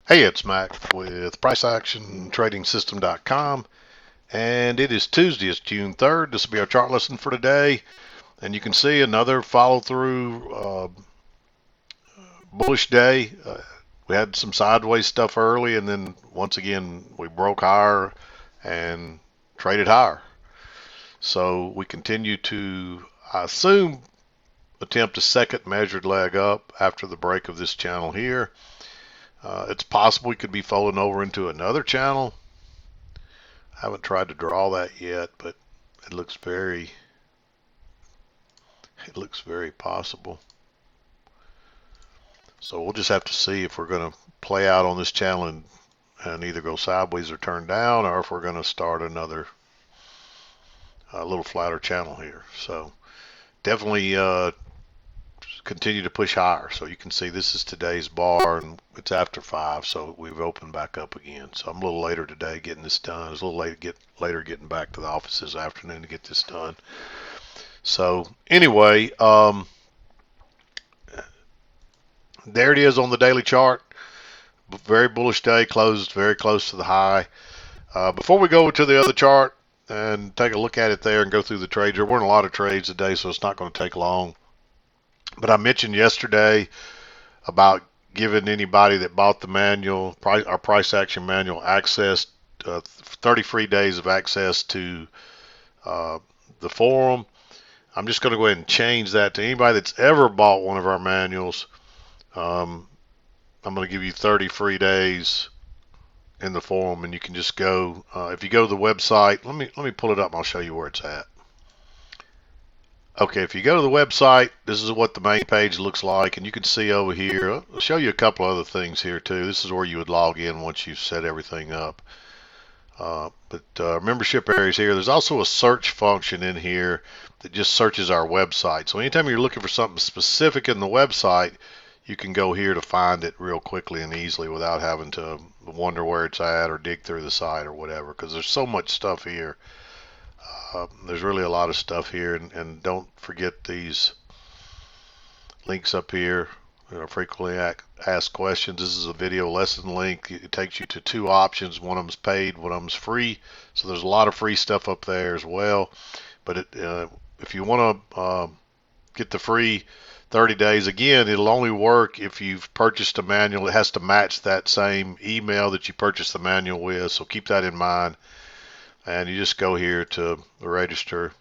Hey, it's Mac with PriceActionTradingSystem.com, and it is Tuesday. It's June 3rd. This will be our chart lesson for today, and you can see another follow-through bullish day. We had some sideways stuff early, and then once again we broke higher and traded higher. So we continue to, I assume, attempt a second measured leg up after the break of this channel here. It's possible we could be folding over into another channel. I haven't tried to draw that yet, but it looks very possible. So we'll just have to see if we're going to play out on this channel and either go sideways or turn down, or if we're going to start another little flatter channel here. So definitely continue to push higher. So you can see this is today's bar, and it's after 5, so we've opened back up again. So I'm a little later today getting this done. It's a little later getting back to the office this afternoon to get this done. So anyway, there it is on the daily chart. Very bullish day, closed very close to the high. Before we go to the other chart and take a look at it there and go through the trades, there weren't a lot of trades today, so it's not going to take long. But I mentioned yesterday about giving anybody that bought the manual, our price action manual, access, 30 free days of access to the forum. I'm just going to go ahead and change that to anybody that's ever bought one of our manuals. I'm going to give you 30 free days in the forum, and you can just go. If you go to the website, let me pull it up and I'll show you where it's at. Okay, if you go to the website, this is what the main page looks like, and you can see over here. I'll show you a couple other things here too. This is where you would log in once you've set everything up. But membership areas here. There's also a search function in here that just searches our website. So anytime you're looking for something specific in the website, you can go here to find it real quickly and easily without having to wonder where it's at or dig through the site or whatever, because there's so much stuff here. There's really a lot of stuff here, and don't forget these links up here. Frequently asked questions. This is a video lesson link. It takes you to 2 options. One of them's paid, one of them's free. So there's a lot of free stuff up there as well. But if you want to get the free 30 days, again, it'll only work if you've purchased a manual. It has to match that same email that you purchased the manual with. So keep that in mind. And you just go here to register,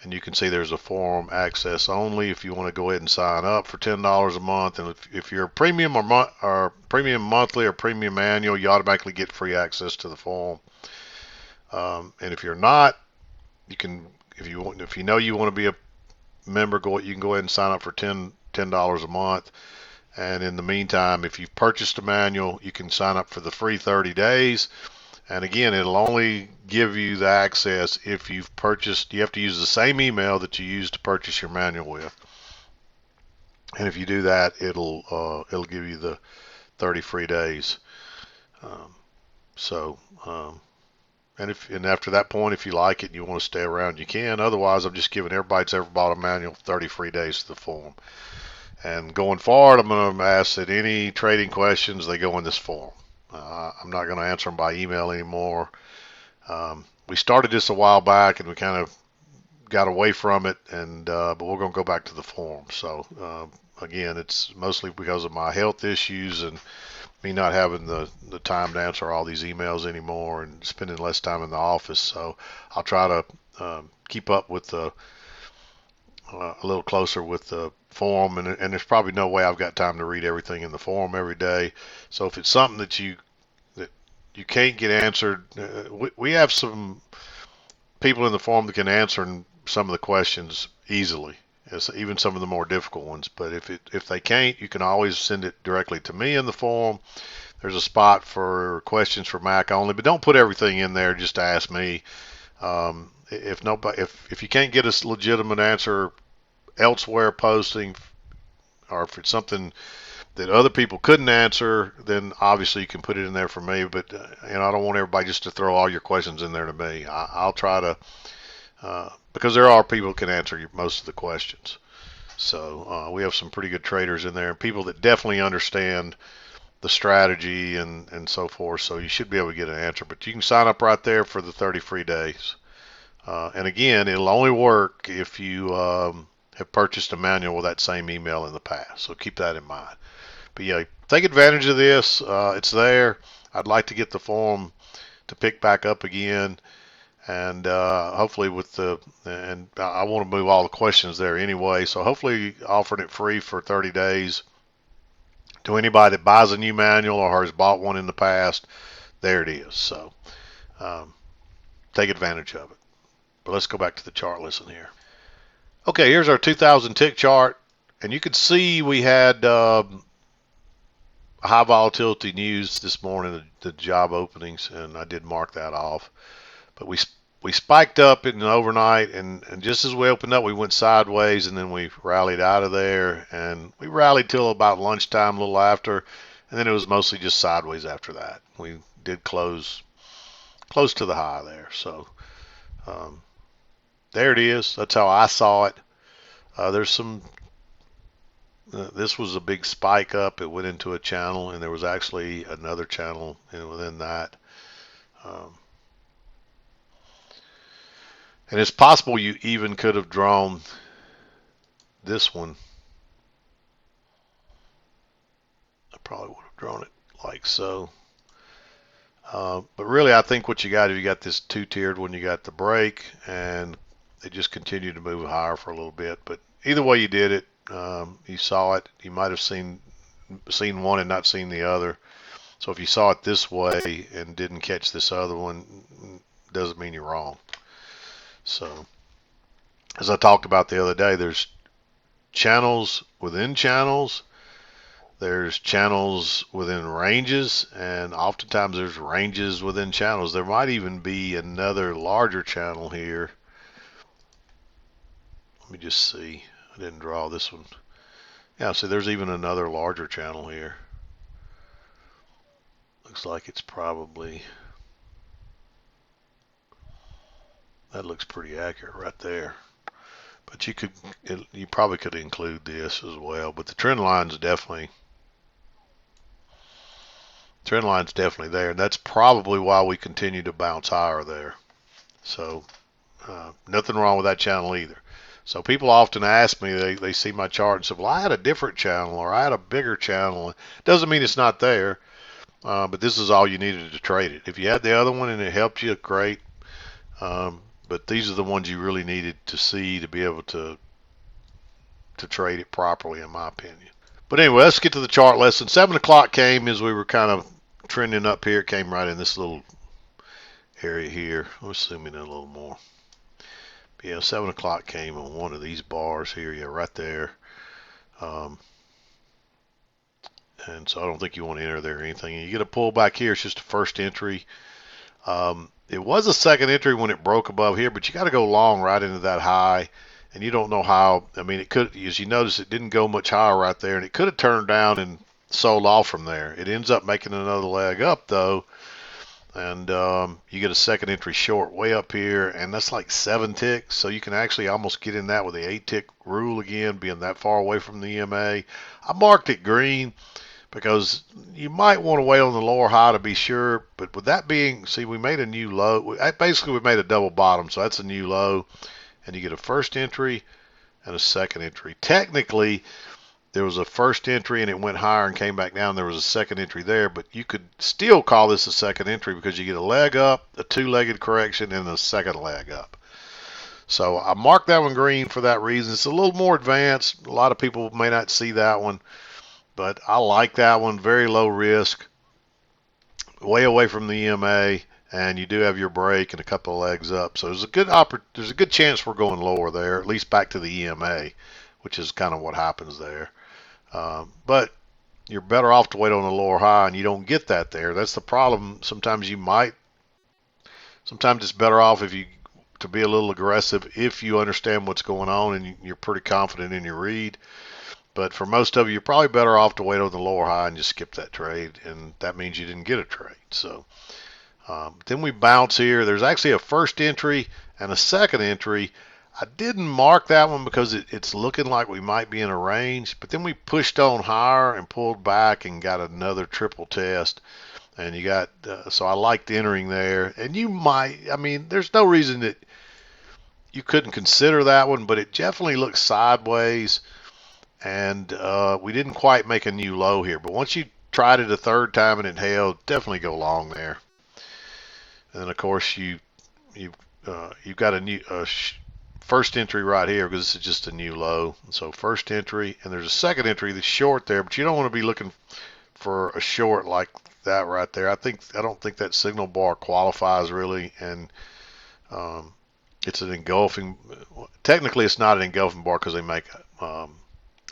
and you can see there's a forum access only if you want to go ahead and sign up for $10 a month. And if you're premium or premium monthly or premium annual, you automatically get free access to the forum. And if you're not, you can, if you know you want to be a member, you can go ahead and sign up for $10 a month. And in the meantime, if you've purchased a manual, you can sign up for the free 30 days. And again, it'll only give you the access if you've purchased. You have to use the same email that you used to purchase your manual with. And if you do that, it'll give you the 30 free days. And after that point, if you like it and you want to stay around, you can. Otherwise, I'm just giving everybody that's ever bought a manual 30 free days to the forum. And going forward, I'm going to ask that any trading questions, they go in this forum. I'm not going to answer them by email anymore. We started this a while back and we kind of got away from it, but we're going to go back to the forum. So again, it's mostly because of my health issues and me not having the time to answer all these emails anymore and spending less time in the office. So I'll try to keep up with a little closer with the forum, and there's probably no way I've got time to read everything in the forum every day. So if it's something that you can't get answered, we have some people in the forum that can answer some of the questions easily, even some of the more difficult ones. But if they can't, you can always send it directly to me in the forum. There's a spot for questions for Mac only, but don't put everything in there just to ask me. If you can't get a legitimate answer elsewhere posting, or if it's something that other people couldn't answer, then obviously you can put it in there for me. But I don't want everybody just to throw all your questions in there to me. I'll try to, because there are people who can answer most of the questions. So we have some pretty good traders in there, and people that definitely understand the strategy and so forth. So you should be able to get an answer. But you can sign up right there for the 30 free days. And again, it'll only work if you have purchased a manual with that same email in the past. So keep that in mind. But yeah, take advantage of this. It's there. I'd like to get the forum to pick back up again. And hopefully and I want to move all the questions there anyway. So hopefully offering it free for 30 days to anybody that buys a new manual or has bought one in the past. There it is. So take advantage of it. But let's go back to the chart lesson here. Okay, here's our 2000 tick chart. And you can see we had high volatility news this morning, the job openings, and I did mark that off. But we spiked up in the overnight, and just as we opened up, we went sideways, and then we rallied out of there, and we rallied till about lunchtime, a little after, and then it was mostly just sideways after that. We did close to the high there. So there it is. That's how I saw it. There's some. This was a big spike up. It went into a channel, and there was actually another channel within that. And it's possible you even could have drawn this one. I probably would have drawn it like so. But really, I think what you got is you got this two-tiered one. You got the break, and it just continued to move higher for a little bit. But either way you did it, you saw it. You might have seen one and not seen the other. So if you saw it this way and didn't catch this other one, doesn't mean you're wrong. So as I talked about the other day, there's channels within channels. There's channels within ranges, and oftentimes there's ranges within channels. There might even be another larger channel here. Let me just see. I didn't draw this one. Yeah, see, there's even another larger channel here. Looks like it's probably, that looks pretty accurate right there. But you probably could include this as well. But the trend line's definitely there, and that's probably why we continue to bounce higher there. So nothing wrong with that channel either. So people often ask me, they see my chart and say, well, I had a different channel or I had a bigger channel. It doesn't mean it's not there, but this is all you needed to trade it. If you had the other one and it helped you, great. But these are the ones you really needed to see to be able to trade it properly, in my opinion. But anyway, let's get to the chart lesson. 7 o'clock came as we were kind of trending up here. It came right in this little area here. Let's zoom in a little more. But yeah, 7 o'clock came on one of these bars here. Yeah, right there. And so I don't think you want to enter there or anything. And you get a pullback here. It's just a first entry. It was a second entry when it broke above here, but you got to go long right into that high. And you don't know how. I mean, it could, as you notice, it didn't go much higher right there, and it could have turned down and sold off from there. It ends up making another leg up though, and you get a second entry short way up here, and that's like 7 ticks. So you can actually almost get in that with the 8 tick rule again, being that far away from the EMA. I marked it green because you might want to wait on the lower high to be sure. But with that being, see, we made a new low. Basically, we made a double bottom, so that's a new low. And you get a first entry and a second entry. Technically, there was a first entry and it went higher and came back down. There was a second entry there, but you could still call this a second entry because you get a leg up, a two-legged correction, and a second leg up. So I marked that one green for that reason. It's a little more advanced. A lot of people may not see that one, but I like that one. Very low risk, way away from the EMA. And you do have your break and a couple of legs up, so there's a good chance we're going lower there, at least back to the EMA, which is kind of what happens there. But you're better off to wait on the lower high, and you don't get that there. That's the problem. Sometimes it's better off to be a little aggressive if you understand what's going on and you're pretty confident in your read. But for most of you, you're probably better off to wait on the lower high and just skip that trade, and that means you didn't get a trade. So. Then we bounce here. There's actually a first entry and a second entry. I didn't mark that one because it's looking like we might be in a range, but then we pushed on higher and pulled back and got another triple test. And you got, so I liked entering there. And you might, I mean, there's no reason that you couldn't consider that one, but it definitely looks sideways. And we didn't quite make a new low here. But once you tried it a third time and it held, definitely go long there. And then, of course, you've got a new first entry right here because this is just a new low. So first entry, and there's a second entry that's short there, but you don't want to be looking for a short like that right there. I don't think that signal bar qualifies really, and it's an engulfing. Technically, it's not an engulfing bar because they make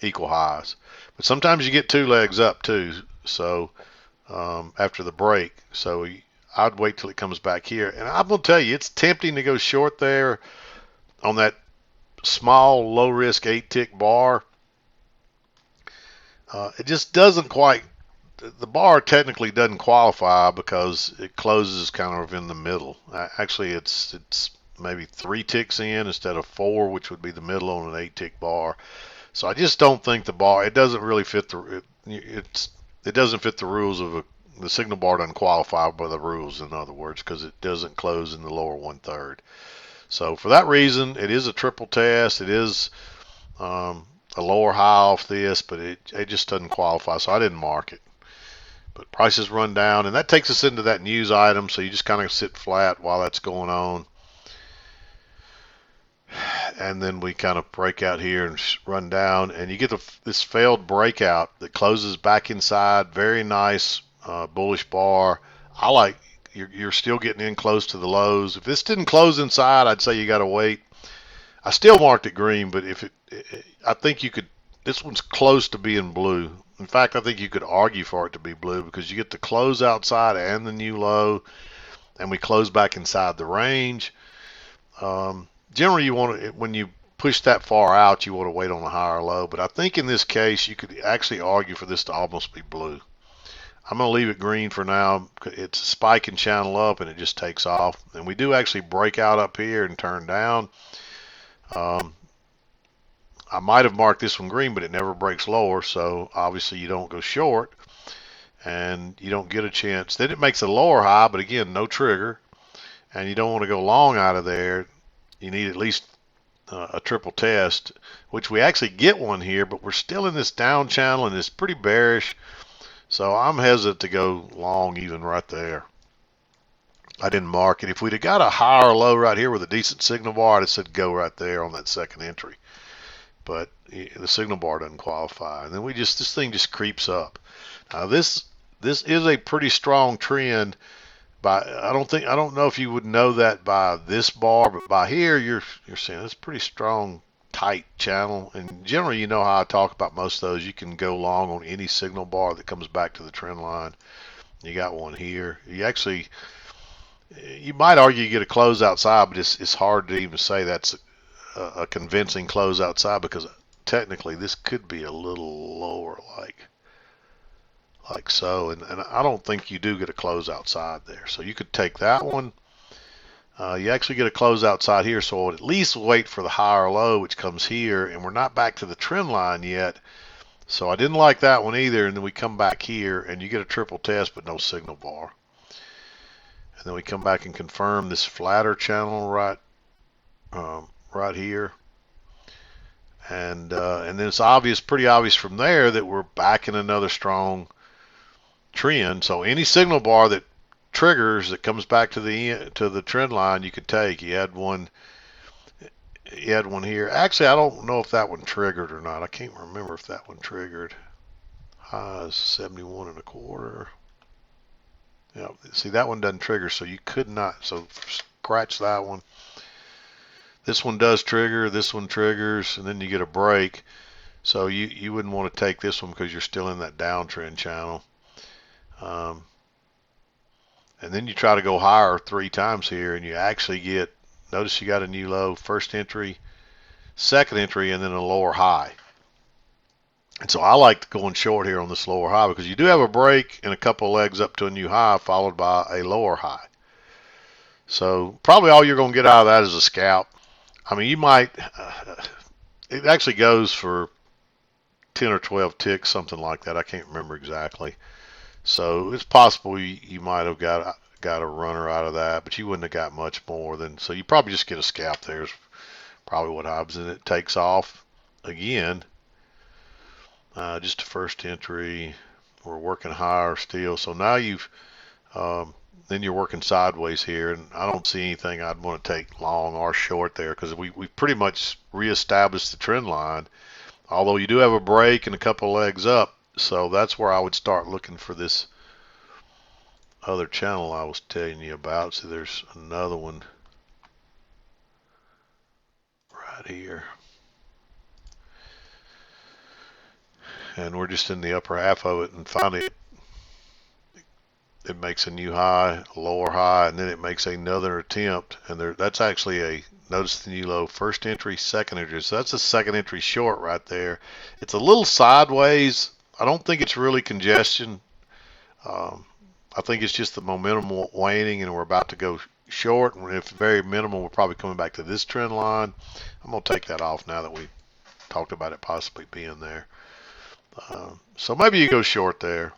equal highs, but sometimes you get two legs up too. So after the break, so I'd wait till it comes back here, and I'm gonna tell you, it's tempting to go short there on that small low risk 8-tick bar. It just doesn't quite. The bar technically doesn't qualify because it closes kind of in the middle. Actually, it's maybe 3 ticks in instead of 4, which would be the middle on an 8-tick bar. So I just don't think the bar. It doesn't really fit it doesn't fit the rules of the signal bar doesn't qualify by the rules, in other words, because it doesn't close in the lower 1/3. So for that reason, it is a triple test. It is a lower high off this, but it just doesn't qualify. So I didn't mark it. But prices run down, and that takes us into that news item. So you just kind of sit flat while that's going on. And then we kind of break out here and run down, and you get this failed breakout that closes back inside. Very nice bullish bar. I like you're still getting in close to the lows. If this didn't close inside, I'd say you got to wait. I still marked it green, but I think you could. This one's close to being blue. In fact, I think you could argue for it to be blue because you get the close outside and the new low, and we close back inside the range. Generally, you want to, when you push that far out, you want to wait on a higher low. But I think in this case, you could actually argue for this to almost be blue. I'm going to leave it green for now. It's a spike and channel up, and it just takes off. And we do actually break out up here and turn down. I might have marked this one green, but it never breaks lower, so obviously you don't go short, and you don't get a chance. Then it makes a lower high, but again, no trigger, and you don't want to go long out of there. You need at least a triple test, which we actually get one here, but we're still in this down channel, and it's pretty bearish, so I'm hesitant to go long even right there. I didn't mark it. If we'd have got a higher low right here with a decent signal bar, I'd have said go right there on that second entry. But the signal bar doesn't qualify, and then this thing just creeps up. Now this is a pretty strong trend. I don't know if you would know that by this bar, but by here you're seeing it's pretty strong, tight channel. And generally, you know how I talk about most of those. You can go long on any signal bar that comes back to the trend line. You got one here. You might argue you get a close outside, but it's hard to even say that's a convincing close outside because technically this could be a little lower like so, and I don't think you do get a close outside there. So you could take that one. You actually get a close outside here, so I'll at least wait for the higher low, which comes here, and we're not back to the trend line yet. So I didn't like that one either, and then we come back here, and you get a triple test, but no signal bar. And then we come back and confirm this flatter channel right here. And then it's pretty obvious from there that we're back in another strong trend. So any signal bar that triggers that comes back to the trend line, you could take. You had one here. Actually, I don't know if that one triggered or not. I can't remember if that one triggered. High is 71 1/4. Yeah, see, that one doesn't trigger, so you could not. So scratch that one. This one does trigger, this one triggers, and then you get a break. So you wouldn't want to take this one because you're still in that downtrend channel. And then you try to go higher 3 times here, and you actually get, notice you got a new low, first entry, second entry, and then a lower high. And so I like going short here on this lower high because you do have a break and a couple of legs up to a new high followed by a lower high. So probably all you're going to get out of that is a scalp. I mean, you might, it actually goes for 10 or 12 ticks, something like that. I can't remember exactly. So it's possible you might have got a runner out of that, but you wouldn't have got much more than. So you probably just get a scalp there is probably what happens, and it takes off again. Just a first entry. We're working higher still. So now then you're working sideways here, and I don't see anything I'd want to take long or short there because we've pretty much reestablished the trend line. Although you do have a break and a couple of legs up, so that's where I would start looking for this other channel I was telling you about. So there's another one right here. And we're just in the upper half of it, and finally it makes a new high, a lower high, and then it makes another attempt. And that's actually notice the new low, first entry, second entry. So that's a second entry short right there. It's a little sideways. I don't think it's really congestion. I think it's just the momentum waning, and we're about to go short. And if very minimal, we're probably coming back to this trend line. I'm going to take that off now that we talked about it possibly being there. So maybe you go short there.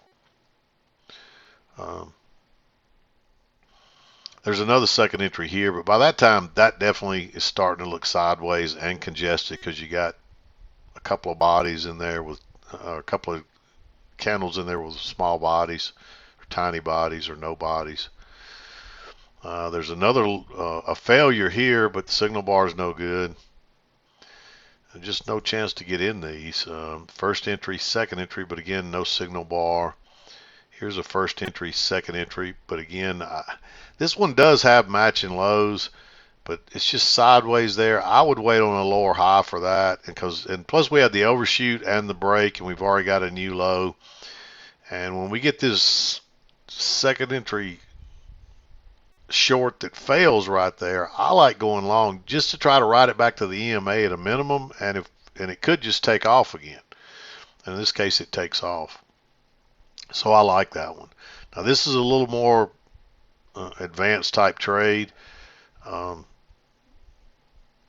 There's another second entry here, but by that time, that definitely is starting to look sideways and congested because you got a couple of bodies in there with a couple of candles in there with small bodies, or tiny bodies, or no bodies. There's another a failure here, but the signal bar is no good. Just no chance to get in these. First entry, second entry, but again, no signal bar. Here's a first entry, second entry, but again, this one does have matching lows, but it's just sideways there. I would wait on a lower high for that, and plus we had the overshoot and the break, and we've already got a new low. And when we get this second entry short that fails right there, I like going long just to try to ride it back to the EMA at a minimum, and it could just take off again. And in this case, it takes off. So I like that one. Now this is a little more advanced type trade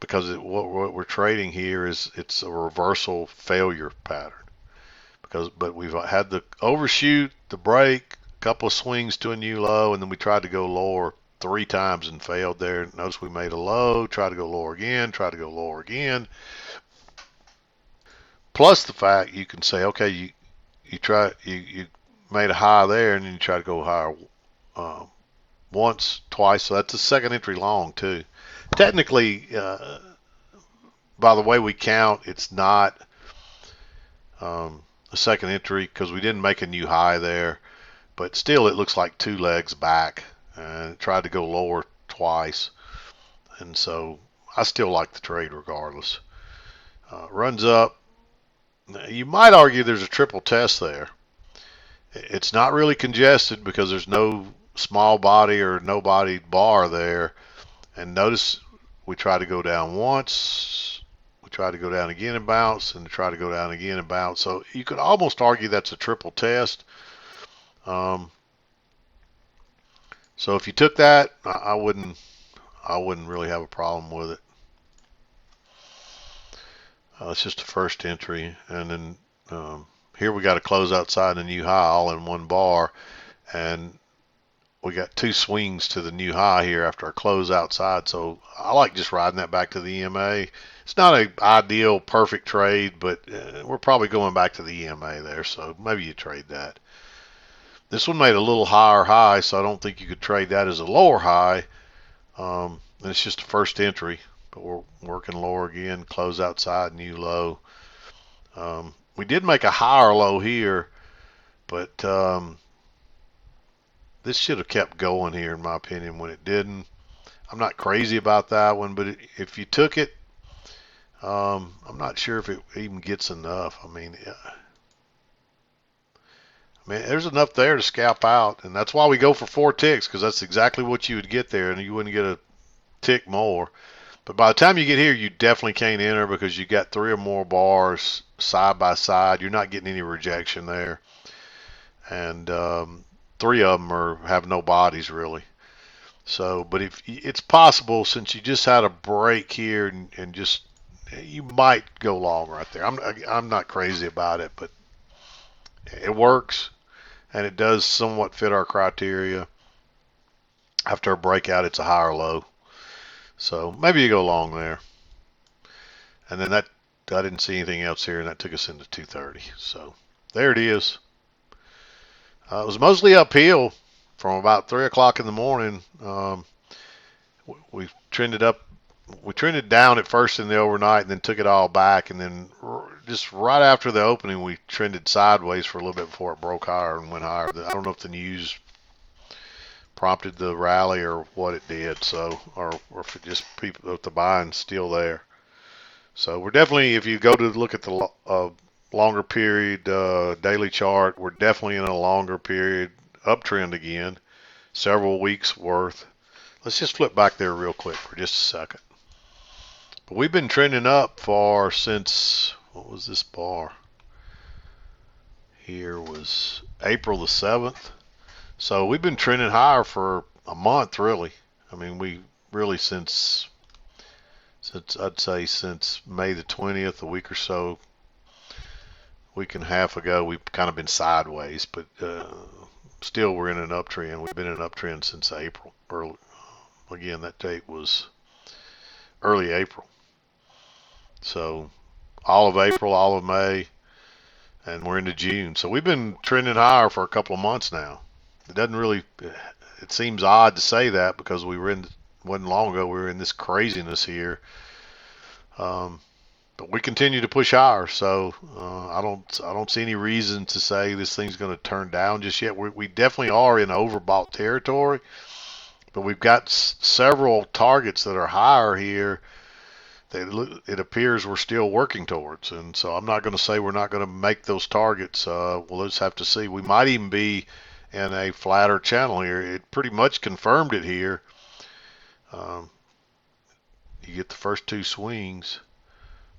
because what we're trading here it's a reversal failure pattern. But we've had the overshoot, the break, a couple of swings to a new low, and then we tried to go lower 3 times and failed there. Notice we made a low, tried to go lower again, tried to go lower again. Plus the fact you can say, okay, you made a high there, and then you try to go higher once, twice. So that's a second entry long too. Technically, by the way we count, it's not a second entry because we didn't make a new high there. But still, it looks like 2 legs back, and it tried to go lower twice. And so I still like the trade regardless. Runs up. You might argue there's a triple test there. It's not really congested because there's no small body or no body bar there. And notice we try to go down once, we try to go down again and bounce, and try to go down again and bounce. So you could almost argue that's a triple test. So if you took that, I wouldn't really have a problem with it. It's just a first entry, and then here we got a close outside a new high all in one bar, and we got 2 swings to the new high here after our close outside. So I like just riding that back to the EMA. It's not an ideal perfect trade, but we're probably going back to the EMA there, so maybe you trade that. This one made a little higher high, so I don't think you could trade that as a lower high. And it's just a first entry, but we're working lower again, close outside, new low. We did make a higher low here, but this should have kept going here, in my opinion, when it didn't. I'm not crazy about that one, but if you took it, I'm not sure if it even gets enough. I mean, there's enough there to scalp out, and that's why we go for 4 ticks, because that's exactly what you would get there, and you wouldn't get a tick more. But by the time you get here, you definitely can't enter because you got 3 or more bars side by side. You're not getting any rejection there, and 3 of them have no bodies really. So, but if it's possible, since you just had a break here and just you might go long right there. I'm not crazy about it, but it works and it does somewhat fit our criteria. After a breakout, it's a higher low, so maybe you go long there. And then that I didn't see anything else here, and that took us into 230. So there it is. It was mostly uphill from about 3 o'clock in the morning. We trended up. We trended down at first in the overnight, and then took it all back, and then just right after the opening, we trended sideways for a little bit before it broke higher and went higher. I don't know if the news prompted the rally or what it did, so or if it just people if the buying's still there. So we're definitely, if you go to look at the longer period daily chart, we're definitely in a longer period uptrend again, several weeks worth. Let's just flip back there real quick for just a second. But we've been trending up for since, what was this bar? Here was April the 7th. So we've been trending higher for a month, really. I mean, we really since I'd say since May the 20th, a week or so, week and a half ago, we've kind of been sideways, but still we're in an uptrend. We've been in an uptrend since April. Again, that date was early April. So all of April, all of May, and we're into June. So we've been trending higher for a couple of months now. It doesn't really, it seems odd to say that because wasn't long ago, we were in this craziness here. But we continue to push higher, so I don't see any reason to say this thing's going to turn down just yet. We definitely are in overbought territory, but we've got several targets that are higher here that it appears we're still working towards, and so I'm not going to say we're not going to make those targets. We'll just have to see. We might even be in a flatter channel here. It pretty much confirmed it here. You get the first two swings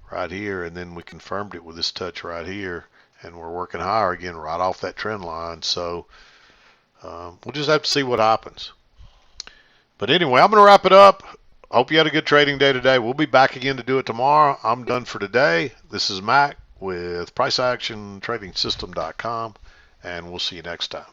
right here, and then we confirmed it with this touch right here, and we're working higher again right off that trend line. So we'll just have to see what happens. But anyway, I'm going to wrap it up. Hope you had a good trading day today. We'll be back again to do it tomorrow. I'm done for today. This is Mac with PriceActionTradingSystem.com, and we'll see you next time.